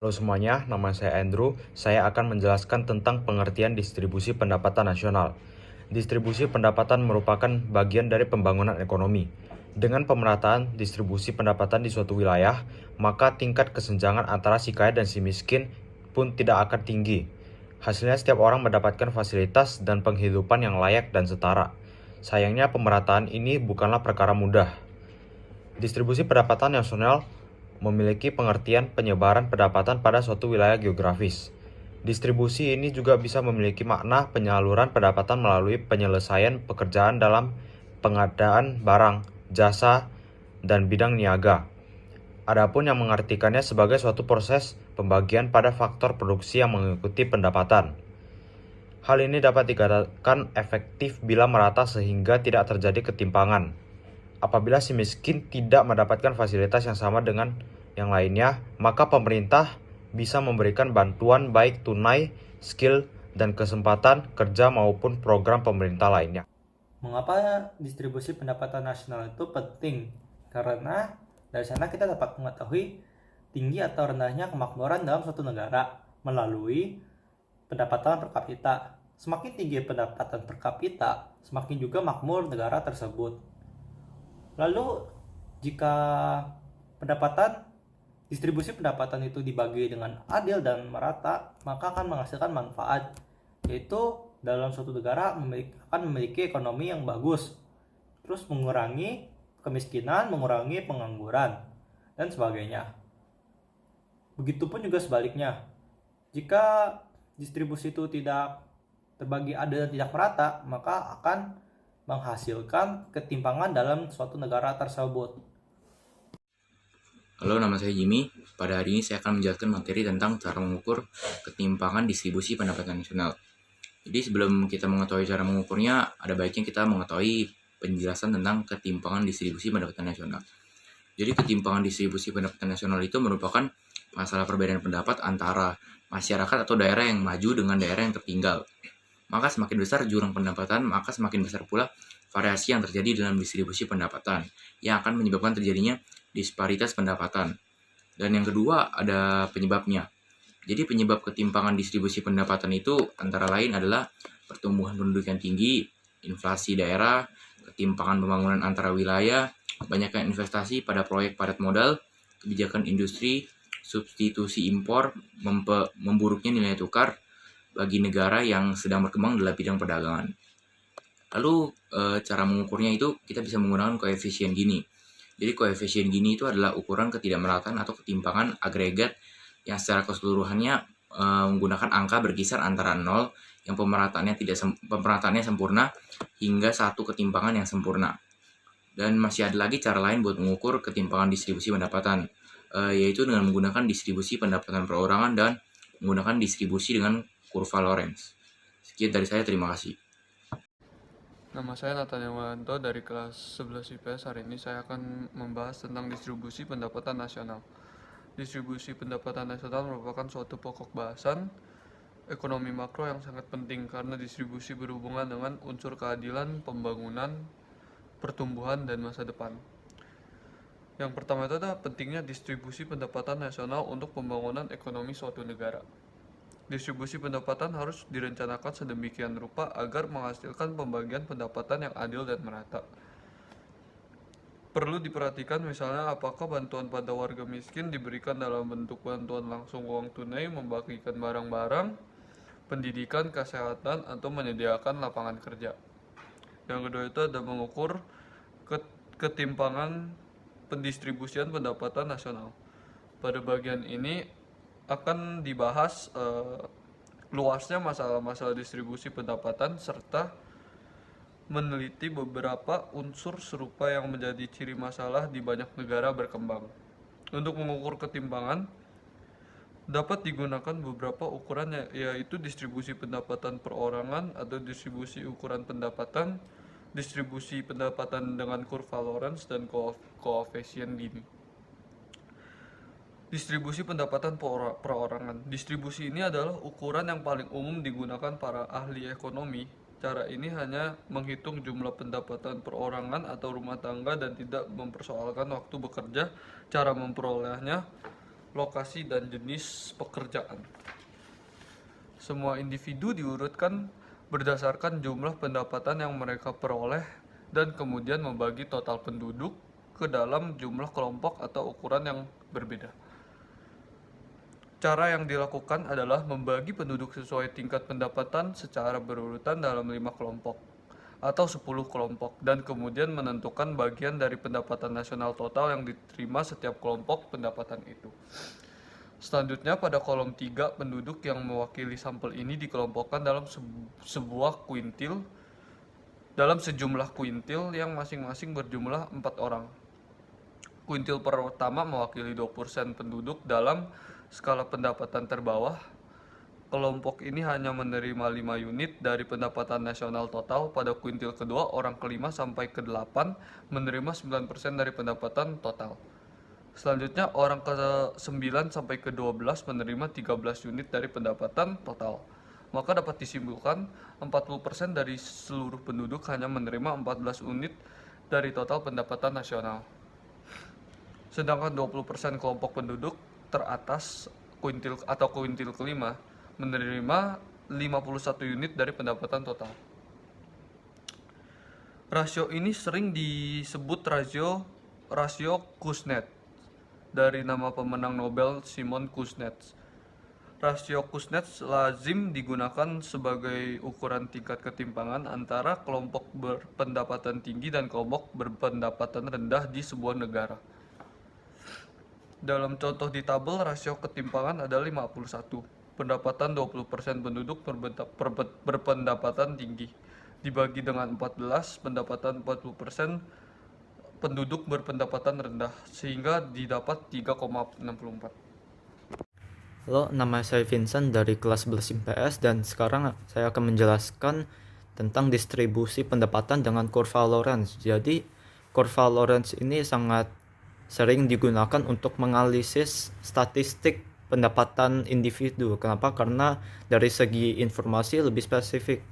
Halo semuanya, nama saya Andrew. Saya akan menjelaskan tentang pengertian distribusi pendapatan nasional. Distribusi pendapatan merupakan bagian dari pembangunan ekonomi. Dengan pemerataan distribusi pendapatan di suatu wilayah, maka tingkat kesenjangan antara si kaya dan si miskin pun tidak akan tinggi. Hasilnya setiap orang mendapatkan fasilitas dan penghidupan yang layak dan setara. Sayangnya pemerataan ini bukanlah perkara mudah. Distribusi pendapatan nasional memiliki pengertian penyebaran pendapatan pada suatu wilayah geografis. Distribusi ini juga bisa memiliki makna penyaluran pendapatan melalui penyelesaian pekerjaan dalam pengadaan barang, jasa, dan bidang niaga. Adapun yang mengartikannya sebagai suatu proses pembagian pada faktor produksi yang mengikuti pendapatan. Hal ini dapat dikatakan efektif bila merata sehingga tidak terjadi ketimpangan. Apabila si miskin tidak mendapatkan fasilitas yang sama dengan yang lainnya, maka pemerintah bisa memberikan bantuan baik tunai, skill, dan kesempatan kerja maupun program pemerintah lainnya. Mengapa distribusi pendapatan nasional itu penting? Karena dari sana kita dapat mengetahui tinggi atau rendahnya kemakmuran dalam suatu negara melalui pendapatan per kapita. Semakin tinggi pendapatan per kapita, semakin juga makmur negara tersebut. Lalu, jika pendapatan distribusi pendapatan itu dibagi dengan adil dan merata, maka akan menghasilkan manfaat, yaitu dalam suatu negara akan memiliki ekonomi yang bagus, terus mengurangi kemiskinan, mengurangi pengangguran, dan sebagainya. Begitupun juga sebaliknya, jika distribusi itu tidak terbagi adil dan tidak merata, maka akan menghasilkan ketimpangan dalam suatu negara tersebut. Halo, nama saya Jimmy. Pada hari ini saya akan menjelaskan materi tentang cara mengukur ketimpangan distribusi pendapatan nasional. Jadi sebelum kita mengetahui cara mengukurnya, ada baiknya kita mengetahui penjelasan tentang ketimpangan distribusi pendapatan nasional. Jadi ketimpangan distribusi pendapatan nasional itu merupakan masalah perbedaan pendapat antara masyarakat atau daerah yang maju dengan daerah yang tertinggal. Maka semakin besar jurang pendapatan, maka semakin besar pula variasi yang terjadi dalam distribusi pendapatan, yang akan menyebabkan terjadinya disparitas pendapatan. Dan yang kedua ada penyebabnya. Jadi penyebab ketimpangan distribusi pendapatan itu antara lain adalah pertumbuhan penduduk yang tinggi, inflasi daerah, ketimpangan pembangunan antara wilayah, banyaknya investasi pada proyek padat modal, kebijakan industri, substitusi impor, memburuknya nilai tukar bagi negara yang sedang berkembang dalam bidang perdagangan. Lalu cara mengukurnya itu kita bisa menggunakan koefisien Gini. Jadi koefisien Gini itu adalah ukuran ketidakmerataan atau ketimpangan agregat yang secara keseluruhannya menggunakan angka berkisar antara 0 yang pemerataannya sempurna hingga 1 ketimpangan yang sempurna. Dan masih ada lagi cara lain buat mengukur ketimpangan distribusi pendapatan, yaitu dengan menggunakan distribusi pendapatan perorangan dan menggunakan distribusi dengan kurva Lorenz. Sekian dari saya, terima kasih. Nama saya Nathaniel Walanto dari kelas 11 IPS. Hari ini saya akan membahas tentang distribusi pendapatan nasional. Distribusi pendapatan nasional merupakan suatu pokok bahasan ekonomi makro yang sangat penting karena distribusi berhubungan dengan unsur keadilan, pembangunan, pertumbuhan, dan masa depan. Yang pertama itu adalah pentingnya distribusi pendapatan nasional untuk pembangunan ekonomi suatu negara. Distribusi pendapatan harus direncanakan sedemikian rupa agar menghasilkan pembagian pendapatan yang adil dan merata. Perlu diperhatikan misalnya apakah bantuan pada warga miskin diberikan dalam bentuk bantuan langsung uang tunai, membagikan barang-barang, pendidikan, kesehatan, atau menyediakan lapangan kerja. Yang kedua itu ada mengukur ketimpangan pendistribusian pendapatan nasional. Pada bagian ini akan dibahas luasnya masalah-masalah distribusi pendapatan serta meneliti beberapa unsur serupa yang menjadi ciri masalah di banyak negara berkembang. Untuk mengukur ketimpangan dapat digunakan beberapa ukuran, yaitu distribusi pendapatan perorangan atau distribusi ukuran pendapatan, distribusi pendapatan dengan kurva Lorenz, dan koefisien Gini. Distribusi pendapatan perorangan. Distribusi ini adalah ukuran yang paling umum digunakan para ahli ekonomi. Cara ini hanya menghitung jumlah pendapatan perorangan atau rumah tangga dan tidak mempersoalkan waktu bekerja, cara memperolehnya, lokasi, dan jenis pekerjaan. Semua individu diurutkan berdasarkan jumlah pendapatan yang mereka peroleh dan kemudian membagi total penduduk ke dalam jumlah kelompok atau ukuran yang berbeda. Cara yang dilakukan adalah membagi penduduk sesuai tingkat pendapatan secara berurutan dalam 5 kelompok atau 10 kelompok dan kemudian menentukan bagian dari pendapatan nasional total yang diterima setiap kelompok pendapatan itu. Selanjutnya pada kolom 3, penduduk yang mewakili sampel ini dikelompokkan dalam sebuah kuintil dalam sejumlah kuintil yang masing-masing berjumlah 4 orang. Kuintil pertama mewakili 20% penduduk dalam skala pendapatan terbawah. Kelompok ini hanya menerima 5 unit dari pendapatan nasional total. Pada kuintil kedua, orang ke-5 sampai ke-8 menerima 9% dari pendapatan total. Selanjutnya, orang ke-9 sampai ke-12 menerima 13 unit dari pendapatan total. Maka dapat disimpulkan 40% dari seluruh penduduk hanya menerima 14 unit dari total pendapatan nasional. Sedangkan 20% kelompok penduduk teratas kuintil kelima menerima 51 unit dari pendapatan total. Rasio ini sering disebut rasio Kuznets dari nama pemenang Nobel Simon Kuznets. Rasio Kuznets lazim digunakan sebagai ukuran tingkat ketimpangan antara kelompok berpendapatan tinggi dan kelompok berpendapatan rendah di sebuah negara. Dalam contoh di tabel, rasio ketimpangan adalah 51. Pendapatan 20% penduduk berpendapatan tinggi dibagi dengan 14 pendapatan 40% penduduk berpendapatan rendah, sehingga didapat 3,64. Halo, nama saya Vincent dari kelas 11 IPS dan sekarang saya akan menjelaskan tentang distribusi pendapatan dengan kurva Lorenz. Jadi, kurva Lorenz ini sangat sering digunakan untuk menganalisis statistik pendapatan individu. Kenapa? Karena dari segi informasi lebih spesifik.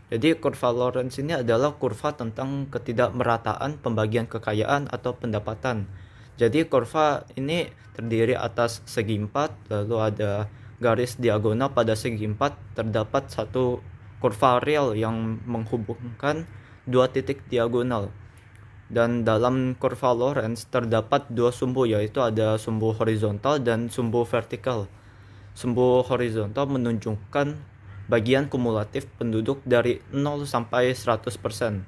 Jadi kurva Lorenz ini adalah kurva tentang ketidakmerataan pembagian kekayaan atau pendapatan. Jadi kurva ini terdiri atas segi 4, lalu ada garis diagonal pada segi 4, terdapat satu kurva real yang menghubungkan dua titik diagonal. Dan dalam kurva Lorenz terdapat dua sumbu, yaitu ada sumbu horizontal dan sumbu vertikal. Sumbu horizontal menunjukkan bagian kumulatif penduduk dari 0 sampai 100%.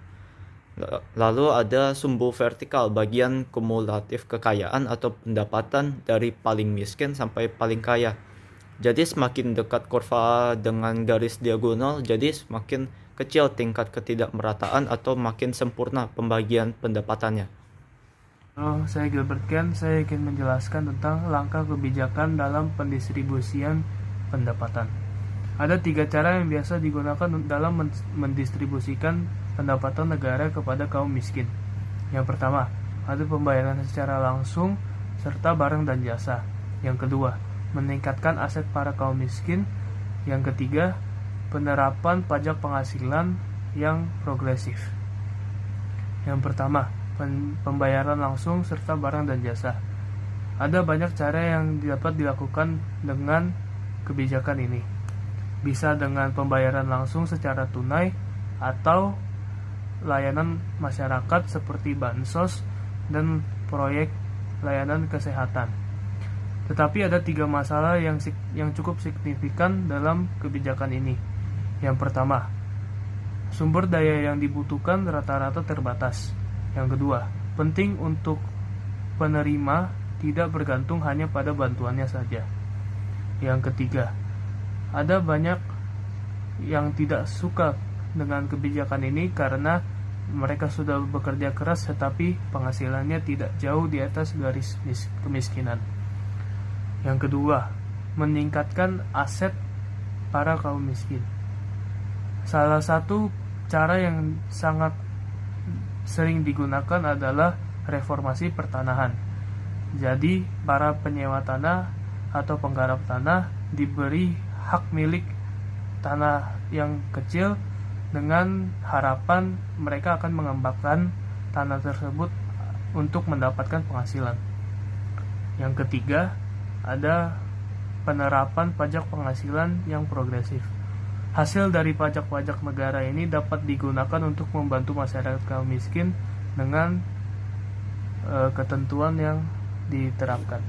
Lalu ada sumbu vertikal, bagian kumulatif kekayaan atau pendapatan dari paling miskin sampai paling kaya. Jadi semakin dekat kurva dengan garis diagonal, jadi semakin kecil tingkat ketidakmerataan atau makin sempurna pembagian pendapatannya. Halo, saya Gilbert Ken. Saya ingin menjelaskan tentang langkah kebijakan dalam pendistribusian pendapatan. Ada 3 cara yang biasa digunakan dalam mendistribusikan pendapatan negara kepada kaum miskin. Yang pertama, ada pembayaran secara langsung serta barang dan jasa. Yang kedua, meningkatkan aset para kaum miskin. Yang ketiga, penerapan pajak penghasilan yang progresif. Yang pertama, pembayaran langsung serta barang dan jasa. Ada banyak cara yang dapat dilakukan dengan kebijakan ini. Bisa dengan pembayaran langsung secara tunai atau layanan masyarakat seperti bansos dan proyek layanan kesehatan. Tetapi ada 3 masalah yang cukup signifikan dalam kebijakan ini. Yang pertama, sumber daya yang dibutuhkan rata-rata terbatas. Yang kedua, penting untuk penerima tidak bergantung hanya pada bantuannya saja. Yang ketiga, ada banyak yang tidak suka dengan kebijakan ini karena mereka sudah bekerja keras tetapi penghasilannya tidak jauh di atas garis kemiskinan. Yang kedua, meningkatkan aset para kaum miskin. Salah satu cara yang sangat sering digunakan adalah reformasi pertanahan. Jadi, para penyewa tanah atau penggarap tanah diberi hak milik tanah yang kecil dengan harapan mereka akan mengembangkan tanah tersebut untuk mendapatkan penghasilan. Yang ketiga, ada penerapan pajak penghasilan yang progresif. Hasil dari pajak-pajak negara ini dapat digunakan untuk membantu masyarakat miskin dengan ketentuan yang diterapkan.